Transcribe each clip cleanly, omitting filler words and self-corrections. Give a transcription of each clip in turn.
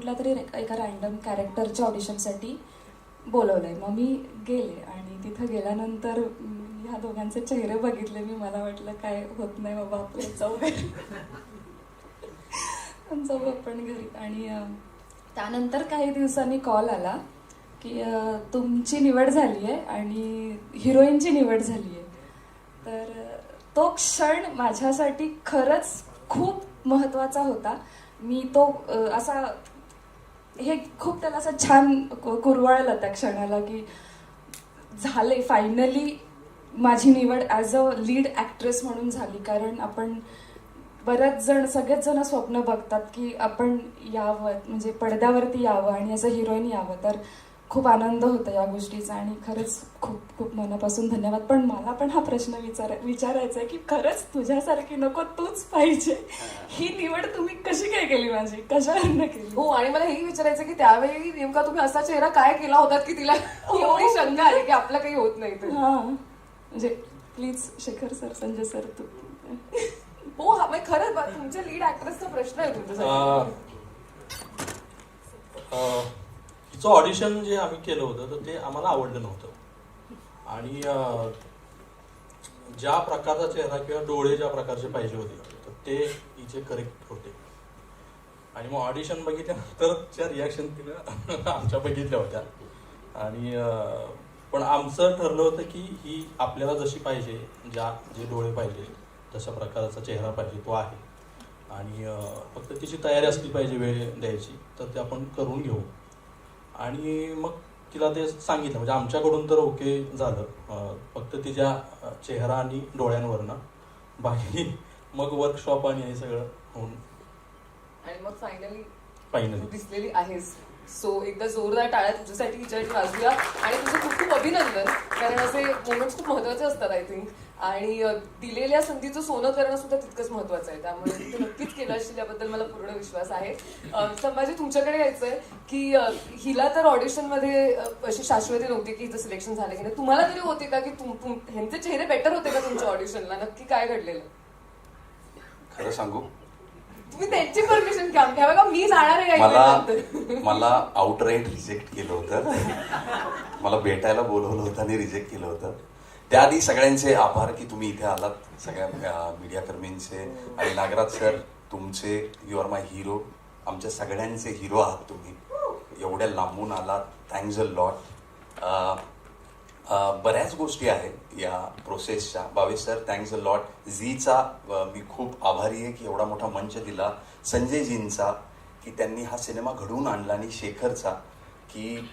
कुठल्या तरी एका रॅन्डम कॅरेक्टरच्या ऑडिशनसाठी बोलवलंय. मग मी गेले आणि तिथं गेल्यानंतर ह्या दोघांचे चेहरे बघितले मी. मला वाटलं काय होत नाही बाबा, आपलं जाऊ घरी. जाऊ आपण घरी. आणि त्यानंतर काही दिवसांनी कॉल आला की तुमची निवड झाली आहे आणि हिरोईनची निवड झाली आहे. तर तो क्षण माझ्यासाठी खरंच खूप महत्त्वाचा होता. मी तो असा हे खूप त्याला असं छान कुरवाळलं त्या क्षणाला की झाले फायनली माझी निवड ॲज अ लीड ॲक्ट्रेस म्हणून झाली. कारण आपण बऱ्याच जण सगळेच जण स्वप्न बघतात की आपण यावं, म्हणजे पडद्यावरती यावं आणि ॲज अ हिरोईन यावं. तर खूप आनंद होता या गोष्टीचा आणि खरंच खूप खूप मनापासून धन्यवाद. पण मला पण हा प्रश्न विचारायचा आहे की खरंच तुझ्यासारखी नको, तूच पाहिजे. ही निवड तुम्ही कशी काय केली, माझी कशावरनं केली? हो, आणि मला हेही विचारायचं की त्यावेळी नेमका तुम्ही असा चेहरा काय केला होता की तिला एवढी शंका आली की आपलं काही होत नाही ते. हा, म्हणजे please Shekhar sir, Sanjay sir, तू. हो, हा म्हणजे खरंच तुमच्या लीड ऍक्ट्रेसचा प्रश्न आहे तुमच्यासाठी. तिचं ऑडिशन जे आम्ही केलं होतं तर ते आम्हाला आवडलं नव्हतं. आणि ज्या प्रकारचा चेहरा किंवा डोळे ज्या प्रकारचे पाहिजे होते तर ते हिचे करेक्ट होते. आणि मग ऑडिशन बघितल्यानंतर त्या रिॲक्शन तिनं आमच्या बघितल्या होत्या. आणि पण आमचं ठरलं होतं की ही आपल्याला जशी पाहिजे, जे डोळे पाहिजे, तशा प्रकारचा चेहरा पाहिजे तो आहे. आणि फक्त तिची तयारी असली पाहिजे वेळ द्यायची, तर ते आपण करून घेऊ. आणि मग तिला ते सांगितलं, म्हणजे आमच्याकडून तर ओके झालं. फक्त तिच्या चेहरा आणि डोळ्यांवरनं बाकी मग वर्कशॉप आणि हे सगळं होऊन आणि मग फायनली फायनली दिसलेली आहेस. सो एकदा जोरदार टाळ्या तुझ्यासाठी हिच्यासाठी वाजूया. आणि तुझं खूप खूप अभिनंदन, कारण असे मोमेंट्स खूप महत्वाचे असतात आय थिंक. आणि दिलेल्या संधीचं सोनं करणं सुद्धा तितकंच महत्वाचं आहे. त्यामुळे तू नक्कीच केलं असशील याबद्दल मला पूर्ण विश्वास आहे. संभाजी, तुमच्याकडे यायचंय की हिला तर ऑडिशनमध्ये अशी शाश्वती नव्हती की हिचं सिलेक्शन झालं की नाही. तुम्हाला तरी होते का की ह्यांचे चेहरे बेटर होते का तुमच्या ऑडिशनला? नक्की काय घडलेलं? खरं सांगू, तुम्ही त्यांची परमिशन घ्या. बघा, मी जाणार आहे. मला आउटराईट रिजेक्ट केलं होतं. मला भेटायला बोलवलं होतं आणि रिजेक्ट केलं होतं. त्याआधी सगळ्यांचे आभार की तुम्ही इथे आलात, सगळ्या मीडियाकर्मींचे. आणि नागराज सर, तुमचे, यू आर माय हिरो. आमच्या सगळ्यांचे हिरो आहात तुम्ही. एवढ्या लांबून आलात, थँक्स अ लॉट. बऱ्याच गोष्टी आहेत या प्रोसेसच्या. Bhavesh sir, thanks a lot. झीचा मी खूप आभारी आहे की एवढा मोठा मंच दिला. संजयजींचा की त्यांनी हा सिनेमा घडवून आणला. आणि शेखरचा की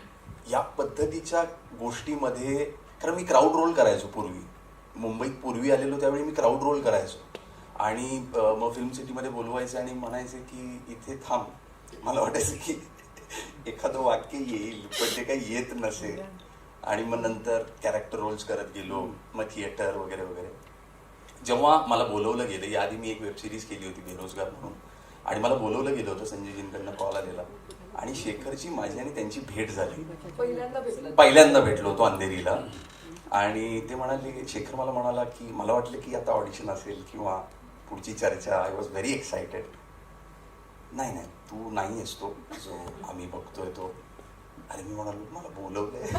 या पद्धतीच्या गोष्टीमध्ये, कारण मी क्राऊड रोल करायचो पूर्वी, मुंबईत पूर्वी आलेलो त्यावेळी मी क्राऊड रोल करायचो. आणि मग फिल्म सिटीमध्ये बोलवायचे आणि म्हणायचे की इथे थांब. मला वाटायचं की एखादं वाक्य येईल, पण ते काही येत नसेल. आणि मग नंतर कॅरेक्टर रोल्स करत गेलो, मग थिएटर वगैरे वगैरे. जेव्हा मला बोलवलं गेलं, याआधी मी एक वेबसिरीज केली होती बेरोजगार म्हणून, आणि मला बोलवलं गेलं होतं, संजयजींकडनं कॉल आलेला. आणि शेखरची माझी आणि त्यांची भेट झाली. पहिल्यांदा भेटलो होतो अंधेरीला. आणि ते म्हणाले, शेखर मला म्हणाला की मला वाटलं की आता ऑडिशन असेल किंवा पुढची चर्चा. I was very excited. नाही नाही, तू नाही आहेस तो जो आम्ही बघतोय तो. अरे मी म्हणालो, मला बोलवलंय,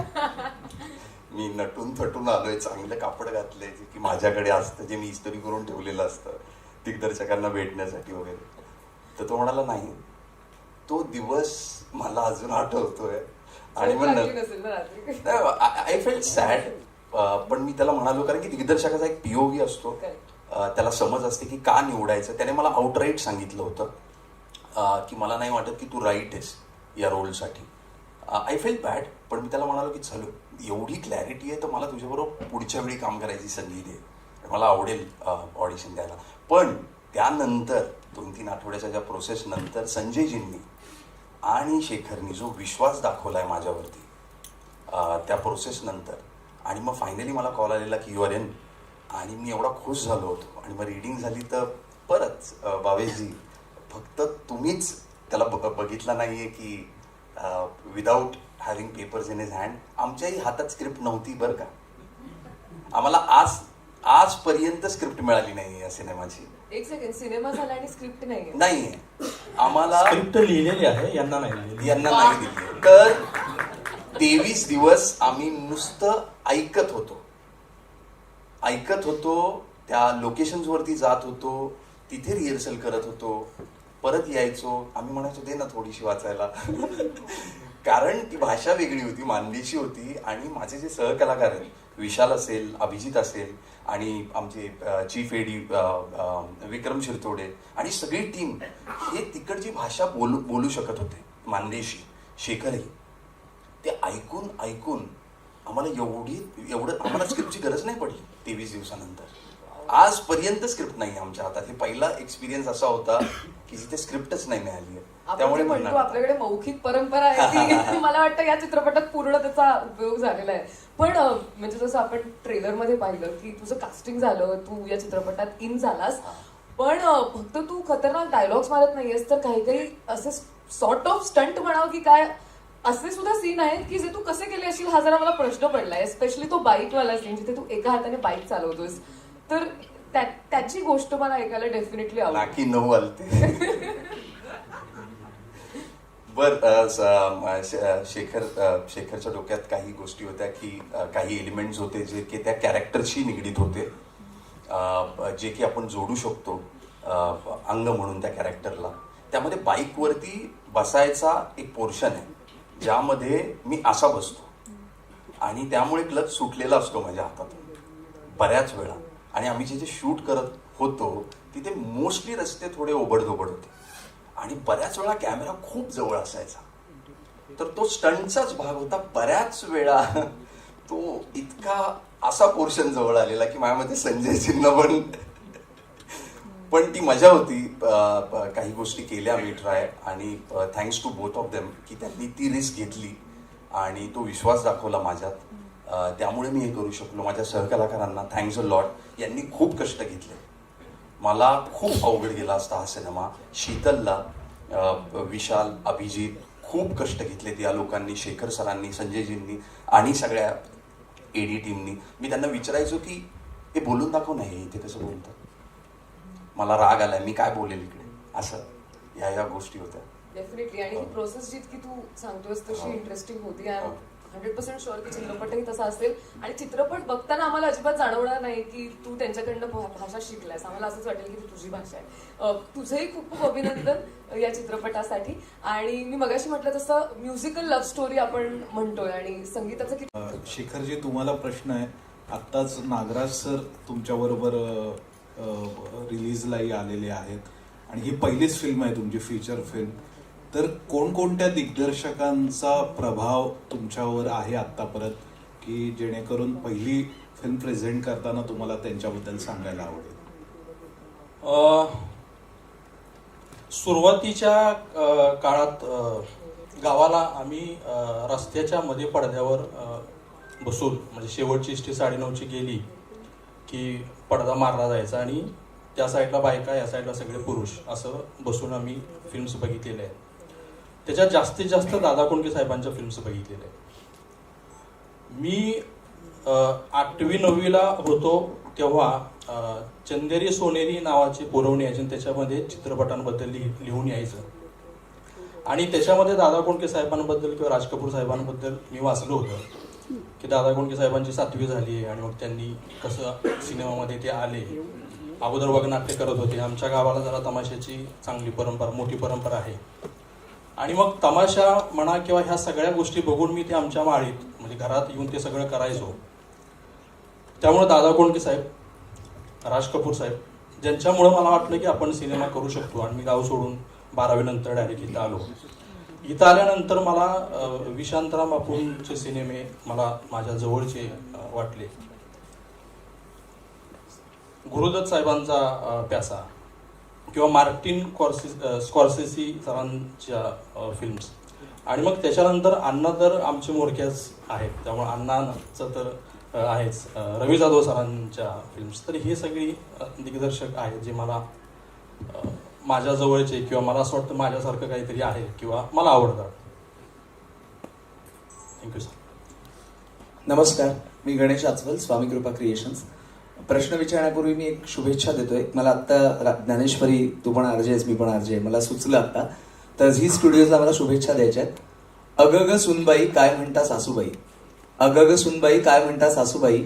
मी नटून थटून आलोय, चांगलं कापड घातलंय की माझ्याकडे असतं, जे मी इस्त्री करून ठेवलेलं असतं दिग्दर्शकांना भेटण्यासाठी वगैरे. तर तो म्हणाला नाही. तो दिवस मला अजून आठवतोय. आणि मग आय फेल्ट सॅड. पण मी त्याला म्हणालो, कारण की दिग्दर्शकाचा एक पीओव्ही असतो, त्याला समज असते की का निवडायचं. त्याने मला आउटराईट सांगितलं होतं की मला नाही वाटत की तू राईट आहेस या रोलसाठी. I fail bad. पण मी त्याला म्हणालो की चलो, एवढी क्लॅरिटी आहे तर मला तुझ्याबरोबर पुढच्या वेळी काम करायची संधी दे, मला आवडेल ऑडिशन द्यायला. पण त्यानंतर 2-3 आठवड्याच्या ज्या प्रोसेस नंतर संजयजींनी आणि शेखरनी जो विश्वास दाखवलाय माझ्यावरती त्या प्रोसेस नंतर, आणि मग फायनली मला कॉल आलेला की यू आर इन. आणि मी एवढा खुश झालो होतो. आणि मग रीडिंग झाली तर परत भावेशजी, फक्त तुम्हीच त्याला बघितला नाहीये की without having papers in his hand. आमच्याही हातात स्क्रिप्ट नव्हती बरं का. आम्हाला आज आजपर्यंत स्क्रिप्ट मिळाली नाही या सिनेमाची. एक सेकंड, सिनेमा झाला आणि स्क्रिप्ट नाहीये? नाहीये आम्हाला. स्क्रिप्ट लिहिलेली आहे, यांना नाही लिहिलेली. यांना नाही दिली. तर 23 दिवस आम्ही नुसतं ऐकत होतो, त्या लोकेशन्स वरती जात होतो, तिथे रिहर्सल करत होतो, परत यायचो. आम्ही म्हणायचो दे ना थोडीशी वाचायला कारण ती भाषा वेगळी होती, मानदेशी होती. आणि माझे जे सहकलाकार आहेत, विशाल असेल, अभिजित असेल आणि आमचे चीफ एडी विक्रम शिरतोडे आणि सगळी टीम हे तिकडची भाषा बोलू शकत होते, मानदेशी. शेखरही ते ऐकून आम्हाला एवढं आम्हाला स्क्रिप्टची गरज नाही पडली. 23 दिवसानंतर आजपर्यंत स्क्रिप्ट नाही आमच्या हातात. हे पहिला एक्सपिरियन्स असा होता की जिथे स्क्रिप्टच नाही मिळाली. त्यामुळे म्हणतो आपल्याकडे मौखिक परंपरा आहे ती मला वाटतं या चित्रपटात पूर्ण त्याचा उपयोग झालेला आहे. पण म्हणजे जसं आपण ट्रेलर मध्ये पाहिलं की तुझं कास्टिंग झालं, तू या चित्रपटात इन झालास, पण फक्त तू खतरनाक डायलॉग्स मारत नाहीयेस, तर काही असे सॉर्ट ऑफ स्टंट म्हणावं की काय असे सुद्धा सीन आहेत की जे तू कसे केले असतील हा जरा मला प्रश्न पडलाय. स्पेशली तो बाईकवाला सीन जिथे तू एका हाताने बाईक चालवतोस, तर त्याची गोष्ट मला ऐकायला डेफिनेटली नाकी 9 आलते. बर शेखरच्या डोक्यात काही गोष्टी होत्या की काही एलिमेंट्स होते जे की त्या कॅरेक्टरशी निगडीत होते, जे की आपण जोडू शकतो अंग म्हणून त्या कॅरेक्टरला. त्यामध्ये बाईकवरती बसायचा एक पोर्शन आहे ज्यामध्ये मी असा बसतो आणि त्यामुळे क्लच सुटलेला असतो माझ्या हातातून बऱ्याच वेळा. आणि आम्ही जे शूट करत होतो तिथे मोस्टली रस्ते थोडे ओबडधोबड होते आणि बऱ्याच वेळा कॅमेरा खूप जवळ असायचा. तर तो स्टंटचाच भाग होता. बऱ्याच वेळा तो इतका असा पोर्शन जवळ आलेला की माझ्यामध्ये संजय चिन्ह पण ती मजा होती. काही गोष्टी केल्या आम्ही ट्राय आणि thanks to both of them की त्यांनी ती रिस्क घेतली आणि तो विश्वास दाखवला माझ्यात. त्यामुळे मी हे करू शकलो. माझ्या सहकलाकारांना थँक्स अ लॉट. यांनी खूप कष्ट घेतले. मला खूप अवघड गेला असता हा सिनेमा. शीतलला, विशाल, अभिजित खूप कष्ट घेतलेत या लोकांनी, शेखर सरांनी, संजयजींनी आणि सगळ्या एडी टीमनी. मी त्यांना विचारायचो की हे बोलून दाखव नाही, इथे कसं बोलतं, मला राग आलाय, मी काय बोलेल इकडे, असं या गोष्टी होत्या. डेफिनेटली. आणि ही प्रोसेस जितकी तू सांगतोयस तशी इंटरेस्टिंग होती. आय एम 100% शुअर की चित्रपटही तसा असेल. आणि चित्रपट बघताना आम्हाला अजिबात जाणवणार नाही की तू त्यांच्याकडनं भाषा शिकलायस. आम्हाला असंच वाटेल की ती तुझी भाषा आहे. तुझंही खूप खूप अभिनंदन या चित्रपटासाठी. आणि मी मगाशी म्हटलं तसं म्युझिकल लव्ह स्टोरी आपण म्हणतोय आणि संगीताचं किती. शेखरजी, तुम्हाला प्रश्न आहे. आत्ताच नागराज सर तुमच्याबरोबर रिलीजलाही आलेले आहेत आणि ही पहिलीच फिल्म आहे तुमची, फीचर फिल्म. तर कोणकोणत्या दिग्दर्शकांचा प्रभाव तुमच्यावर आहे आत्तापर्यंत की जेणेकरून पहिली फिल्म प्रेझेंट करताना तुम्हाला त्यांच्याबद्दल सांगायला आवडेल? सुरुवातीच्या काळात गावाला आम्ही रस्त्याच्या मध्ये पडद्यावर बसून, म्हणजे शेवटची एसटी 9:30ची गेली की पडदा मारला जायचा आणि त्या साईडला बायका, या साईडला सगळे पुरुष, असं बसून आम्ही फिल्म्स बघितलेल्या आहेत. त्याच्यात जास्तीत जास्त दादा कोंडके साहेबांच्या फिल्म्स बघितलेल्या आहेत. मी 8वी 9वीला होतो तेव्हा चंदेरी सोनेरी नावाची पुरवणी यायची, त्याच्यामध्ये चित्रपटांबद्दल लिहून यायचं आणि त्याच्यामध्ये दादा कोंडके साहेबांबद्दल किंवा राज कपूर साहेबांबद्दल मी वाचलं होतं की दादा कोंडके साहेबांची 7वी झाली आहे आणि मग त्यांनी कसं सिनेमामध्ये ते आले. अगोदर वगनाट्य करत होते. आमच्या गावाला जरा तमाशाची चांगली परंपरा, मोठी परंपरा आहे आणि मग तमाशा म्हणा किंवा ह्या सगळ्या गोष्टी बघून मी ते आमच्या माळीत, म्हणजे घरात येऊन ते सगळं करायचो. त्यामुळे दादा कोंडके साहेब, राज कपूर साहेब, ज्यांच्यामुळे मला वाटलं की आपण सिनेमा करू शकतो. आणि मी गाव सोडून 12वी नंतर डायरेक्ट इथं आलो. इथं आल्यानंतर मला विशांतराम बापूंचे सिनेमे मला माझ्या जवळचे वाटले. गुरुदत्त साहेबांचा प्यासा किंवा मार्टिन स्कॉर्सेसी सरांच्या फिल्म्स. आणि मग त्याच्यानंतर अण्णा तर आमचे मोरक्याच आहेत, त्यामुळे अण्णाचं तर आहेच. रवी जाधव सरांच्या फिल्म्स. तर ही सगळी दिग्दर्शक आहेत जे मला माझ्या जवळचे किंवा मला असं वाटतं माझ्यासारखं काहीतरी आहे किंवा मला आवडतात. Thank you sir. नमस्कार, मी गणेश आचवल, स्वामी कृपा क्रिएशन्स. प्रश्न विचारण्यापूर्वी मी एक शुभेच्छा देतोय. मला आत्ता ज्ञानेश्वरी, तू पण आरजे आहेस, मी पण आरजे आहे, मला सुचलं आत्ता. तर झी स्टुडिओजला मला शुभेच्छा द्यायच्या आहेत. अगग सुनबाई काय म्हणता सासूबाई, अगग सुनबाई काय म्हणता सासूबाई,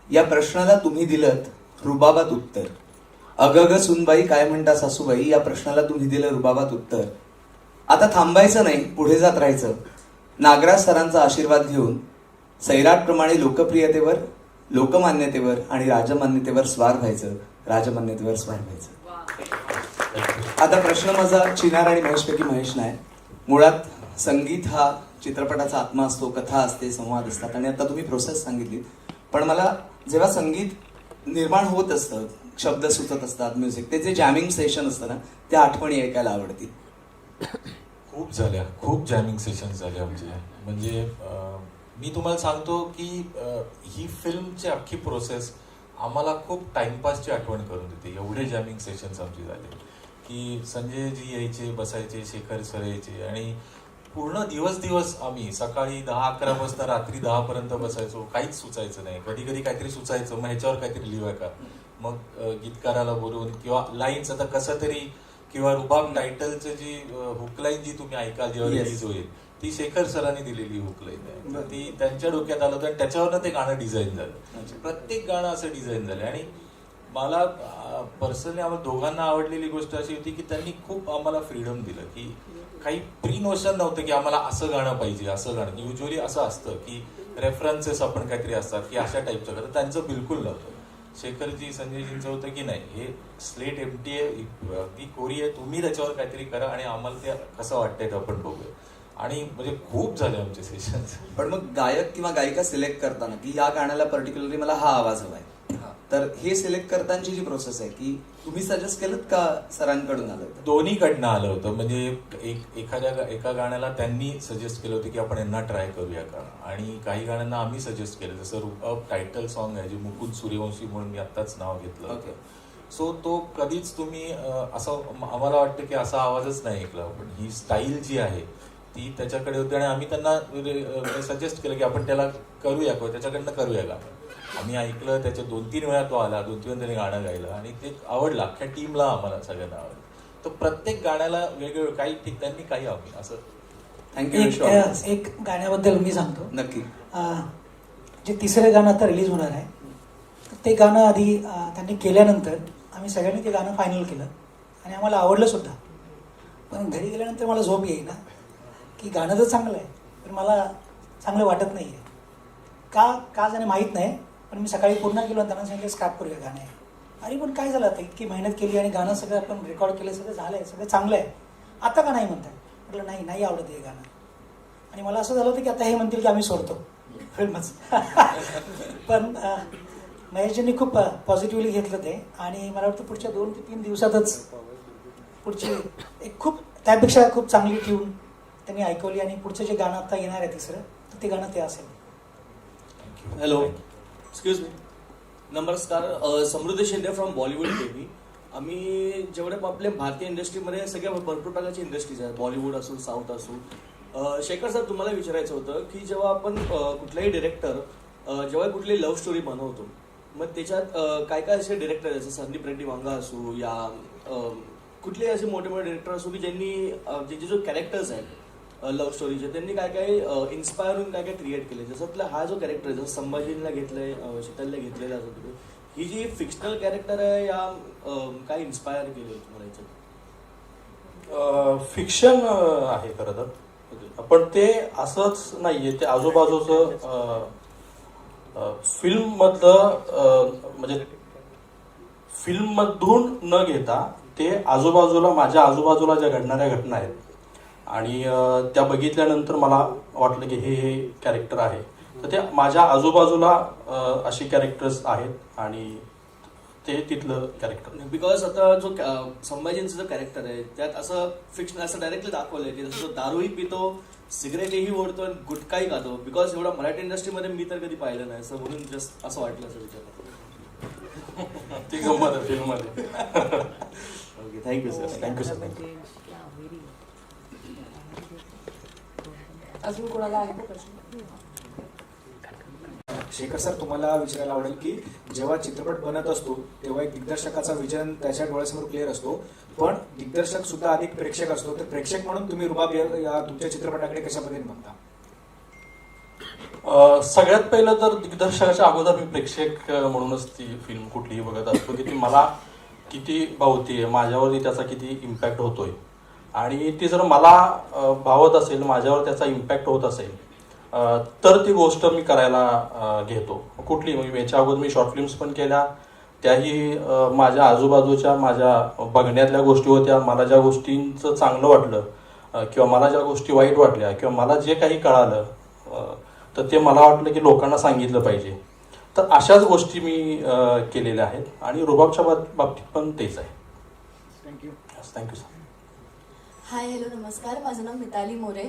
या प्रश्नाला तुम्ही दिलत रुबाबात उत्तर. अगग सुनबाई काय म्हणता सासूबाई, या प्रश्नाला तुम्ही दिलं रुबाबात उत्तर. आता थांबायचं नाही, पुढे जात राहायचं. नागराज सरांचा आशीर्वाद घेऊन सैराटप्रमाणे लोकप्रियतेवर, लोकमान्यतेवर आणि राजमान्यतेवर स्वार व्हायचं, राजमान्यतेवर स्वार व्हायचं. आता प्रश्न माझा चिनार आणि महेशपैकी महेश नाही. मुळात संगीत हा चित्रपटाचा आत्मा असतो, कथा असते, संवाद असतात आणि आता तुम्ही प्रोसेस सांगितली. पण मला जेव्हा संगीत निर्माण होत असतं, शब्द सुचत असतात, म्युझिक, ते जे जॅमिंग सेशन असतं ना, त्या आठवणी ऐकायला आवडतील. खूप जॅमिंग सेशन्स झाले आमचे. म्हणजे मी तुम्हाला सांगतो की ही फिल्मची अख्खी प्रोसेस आम्हाला खूप टाइमपासची आठवण करून देते. एवढे जॅमिंग सेशन्स आमचे झाले की संजयजी यायचे, बसायचे, शेखर सर यायचे आणि पूर्ण दिवस आम्ही सकाळी 10-11 वाजता रात्री 10 पर्यंत बसायचो. काहीच सुचायचं नाही. कधी कधी काहीतरी सुचायचं, मग ह्याच्यावर काहीतरी लिहूया का, मग गीतकाराला बोलवून किंवा लाईन्स आता कसं तरी, किंवा रुबाब टायटलचं जी हुकलाईन जी तुम्ही ऐकाल जेव्हा रिलीज होईल, ती शेखर सरांनी दिलेली हुकलाईन आहे. तर ती त्यांच्या डोक्यात आलं होतं आणि त्याच्यावरनं ते गाणं डिझाईन झालं. प्रत्येक गाणं असं डिझाईन झालं. आणि मला पर्सनली आम्हाला दोघांना आवडलेली गोष्ट अशी होती की त्यांनी खूप आम्हाला फ्रीडम दिलं, की काही प्री नोशन नव्हतं की आम्हाला असं गाणं पाहिजे, असं गाणं. युजली असं असतं की रेफरन्सेस आपण काहीतरी असतात की अशा टाईपचं करतं, त्यांचं बिलकुल नव्हतं. शेखरजी, संजयजींचं होतं की नाही, हे स्लेट एम्प्टी आहे, ती कोरी आहे, तुम्ही त्याच्यावर काहीतरी करा आणि आम्हाला ते कसं वाटतंय ते आपण बघूया. आणि म्हणजे खूप झाले आमचे सेशन्स. पण मग गायक किंवा गायिका सिलेक्ट करताना की या गाण्याला पर्टिक्युलरली मला हा आवाज हवाय, तर हे सिलेक्ट करतानाची जी प्रोसेस आहे की तुम्ही सजेस्ट केलं का सरांकडून आलं? दोन्हीकडनं आलं होतं. म्हणजे एका गाण्याला त्यांनी सजेस्ट केलं होतं की आपण यांना ट्राय करूया का, आणि काही गाण्यांना आम्ही सजेस्ट केलं. जसं रुबाब टायटल सॉन्ग आहे जे मुकुंद सूर्यवंशी म्हणून मी आत्ताच नाव घेतलं होतं. सो तो कधीच तुम्ही असं, आम्हाला वाटतं की असा आवाजच नाही ऐकला. पण ही स्टाईल जी आहे ती त्याच्याकडे होती आणि आम्ही त्यांना सजेस्ट केलं की आपण त्याला करूया का, त्याच्याकडनं करूया का. आम्ही ऐकलं, त्याच्या 2-3 वेळा तो आला, 2-3 वेळा त्याने गाणं गायलं आणि ते आवडलं. अख्ख्या टीमला, आम्हाला सगळ्यांना आवडलं. तर प्रत्येक गाण्याला वेगवेगळं, काही ठीक त्यांनी, काही आम्ही असं. थँक्यू. एक गाण्याबद्दल मी सांगतो. नक्की. जे तिसरं गाणं आता रिलीज होणार आहे, तर ते गाणं आधी त्यांनी केल्यानंतर आम्ही सगळ्यांनी ते गाणं फायनल केलं आणि आम्हाला आवडलं सुद्धा. पण घरी गेल्यानंतर मला झोप येईना की गाणं तर चांगलं आहे पण मला चांगलं वाटत नाही आहे. का जाणे माहीत नाही. पण मी सकाळी पूर्ण केलो आणि त्यांना सांगितलं स्क्रॅप करूया गाणे. अरे पण काय झालं आता, इतकी मेहनत केली आणि गाणं सगळं आपण रेकॉर्ड केलं, सगळं झालं आहे, सगळं चांगलं आहे, आता का नाही म्हणताय. म्हटलं नाही आवडत हे गाणं. आणि मला असं झालं होतं की आता हे म्हणतील की आम्ही सोडतो फिल्मच. पण महेशजींनी खूप पॉझिटिव्हली घेतलं ते आणि मला वाटतं पुढच्या 2 ते 3 दिवसातच पुढची एक खूप त्यापेक्षा खूप चांगली ट्यून त्यांनी ऐकवली आणि पुढचं जे गाणं आता येणार आहे तिसरं, तर ते गाणं ते असेल. Hello, excuse me. नमस्कार, समृद्धी शिंदे फ्रॉम बॉलिवूड बेबी. आम्ही जेवढे आपल्या भारतीय इंडस्ट्रीमध्ये सगळ्या भरपूर प्रकारची इंडस्ट्रीज आहेत, बॉलिवूड असो, साऊथ असो. शेखर सर, तुम्हाला विचारायचं होतं की जेव्हा आपण कुठलाही डिरेक्टर जेव्हा कुठली लव्ह स्टोरी बनवतो, मग त्याच्यात काय काय असे डिरेक्टर आहेत, जसं संदीप रेड्डी वांगा असो या कुठलेही असे मोठे मोठे डिरेक्टर असो की ज्यांनी ज्यांचे जो कॅरेक्टर्स आहेत लव्ह स्टोरीचे, त्यांनी काय काय इन्स्पायर होऊन काय काय क्रिएट केले. जसं आपला हा जो कॅरेक्टर आहे, जसं संभाजीला घेतलंय, शीतलला घेतलेला असं तुम्ही, ही जी फिक्शनल कॅरेक्टर आहे या काय इन्स्पायर केले तुम्हाला याच्यात? फिक्शन आहे खरं तर, पण ते असंच नाहीये. ते आजूबाजूचं फिल्म मधलं, म्हणजे फिल्म मधून न घेता ते आजूबाजूला, माझ्या आजूबाजूला ज्या घडणाऱ्या घटना आहेत आणि त्या बघितल्यानंतर मला वाटलं की हे कॅरेक्टर आहे, तर ते माझ्या आजूबाजूला अशी कॅरेक्टर्स आहेत आणि ते तिथलं कॅरेक्टर. बिकॉज आता जो संभाजींचं जो कॅरेक्टर आहे त्यात असं फिक्शन असं डायरेक्टली दाखवलंय की जसं तो दारूही पितो, सिगरेटही ओढतो आणि गुटखाही खातो. बिकॉज एवढा मराठी इंडस्ट्रीमध्ये मी तर कधी पाहिलं नाही असं, म्हणून जस्ट असं वाटलं असं विचार. ती गंमत आहे फिल्ममध्ये. Okay, thank you sir. Thank you sir. Thank you. अजून कोणाला आहे का प्रश्न? शेखर सर, तुम्हाला विचारायला आवडेल की जेव्हा चित्रपट बनत असतो तेव्हा एक दिग्दर्शकाचा विजन त्याच्या डोळ्यासमोर क्लिअर असतो, पण दिग्दर्शक सुद्धा अधिक प्रेक्षक असतो. तर प्रेक्षक म्हणून तुम्ही रुबाब या तुमच्या चित्रपटाकडे कशा पद्धतीने बघता? सगळ्यात पहिलं तर दिग्दर्शकाच्या अगोदर मी प्रेक्षक म्हणूनच ती फिल्म कुठलीही बघत असतो की ती मला किती भावतीये, माझ्यावरती त्याचा किती इम्पॅक्ट होतोय. आणि ती जर मला भावत असेल, माझ्यावर त्याचा इम्पॅक्ट होत असेल, तर ती गोष्ट मी करायला घेतो. कुठली म्हणजे याच्या अगोदर मी शॉर्ट फिल्म्स पण केल्या, त्याही माझ्या आजूबाजूच्या माझ्या बघण्यातल्या गोष्टी होत्या. मला ज्या गोष्टींचं चांगलं वाटलं किंवा मला ज्या गोष्टी वाईट वाटल्या किंवा मला जे काही कळालं तर ते मला वाटलं की लोकांना सांगितलं पाहिजे. तर अशाच गोष्टी मी केलेल्या आहेत आणि रुबाबच्या बाबतीत पण तेच आहे. Thank you. Thank you sir. Hi, hello, नमस्कार. माझं नाव मिताली मोरे.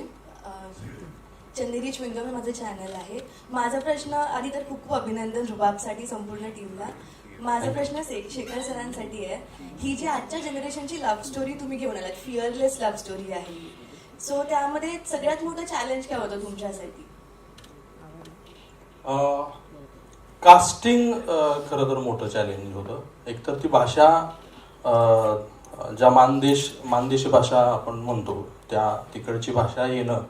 चंदेरी च्युइंगम हे माझं चॅनल आहे. माझा प्रश्न, आधी तर खूप खूप अभिनंदन रुबाबसाठी, संपूर्ण टीमला. माझा प्रश्न शेखर सरांसाठी आहे. ही जी आजच्या जनरेशनची लव्ह स्टोरी तुम्ही घेऊन आलात, फिअरलेस लव्ह स्टोरी आहे, सो त्यामध्ये सगळ्यात मोठं चॅलेंज काय होतं तुमच्यासाठी? कास्टिंग खरं तर मोठं चॅलेंज होतं. एकतर ती भाषा, ज्या मानदेशी भाषा आपण म्हणतो त्या तिकडची भाषा येणं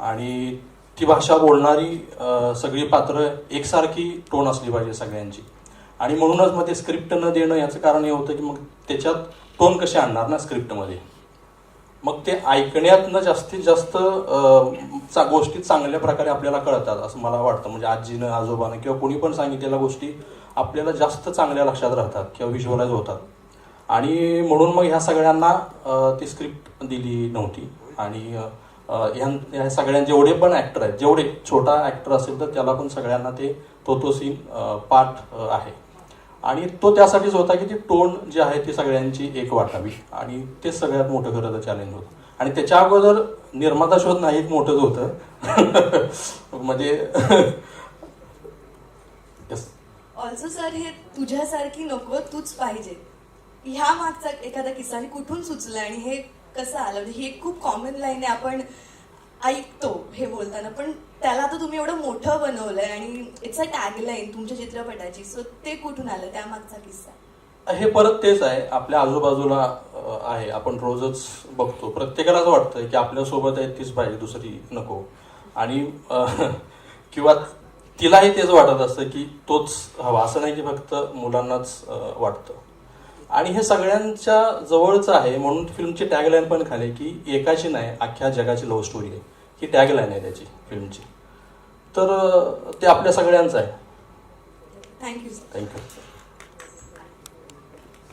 आणि ती भाषा बोलणारी सगळी पात्र एकसारखी टोन असली पाहिजे सगळ्यांची. आणि म्हणूनच मग ते स्क्रिप्ट न देणं याचं कारण हे होतं की मग त्याच्यात टोन कसे आणणार ना स्क्रिप्टमध्ये. मग ते ऐकण्यातनं जास्तीत जास्त गोष्टी चांगल्या प्रकारे आपल्याला कळतात असं मला वाटतं. म्हणजे आजीनं, आजोबानं किंवा कोणी पण सांगितलेल्या गोष्टी आपल्याला जास्त चांगल्या लक्षात राहतात किंवा व्हिज्युअलाइज होतात. आणि म्हणून मग ह्या सगळ्यांना ती स्क्रिप्ट दिली नव्हती. आणि ह्या सगळ्या जेवढे पण ऍक्टर आहेत, जेवढे छोटा ऍक्टर असेल तर त्याला पण सगळ्यांना तो सीन पार्ट आहे. आणि तो त्यासाठीच होता की ती टोन जी आहे ती सगळ्यांची एक वाटावी. आणि ते सगळ्यात मोठं खरं तर चॅलेंज होतं. आणि त्याच्या अगोदर निर्माता शोध नाही एक मोठंच होतं म्हणजे ऑल्सो सर, हे तुझ्यासारखी नको, तूच पाहिजे, ह्या मागचा एखादा किस्सा आणि कुठून सुचला आणि हे कसं आलं? म्हणजे ही एक खूप कॉमन लाईन आहे, आपण ऐकतो हे बोलताना, पण त्याला तर तुम्ही एवढं मोठं बनवलंय आणि इट्स अ टॅगलाईन तुमच्या चित्रपटाची, सो ते कुठून आलं, त्यामागचा किस्सा? हे परत तेच आहे, आपल्या आजूबाजूला आहे, आपण रोजच बघतो. प्रत्येकालाच वाटतं की आपल्यासोबत आहे तीच पाहिजे, दुसरी नको. आणि किंवा तिलाही तेच वाटत असतं की तोच हवा, असं नाही की फक्त मुलांनाच वाटतं. आणि हे सगळ्यांच्या जवळचं आहे. म्हणून फिल्मची टॅगलाईन पण खाली की एकाची नाही, अख्ख्या जगाची लव्ह स्टोरी आहे, ही टॅगलाईन आहे त्याची फिल्मची. तर ते आपल्या सगळ्यांचं आहे. थँक्यू. थँक्यू.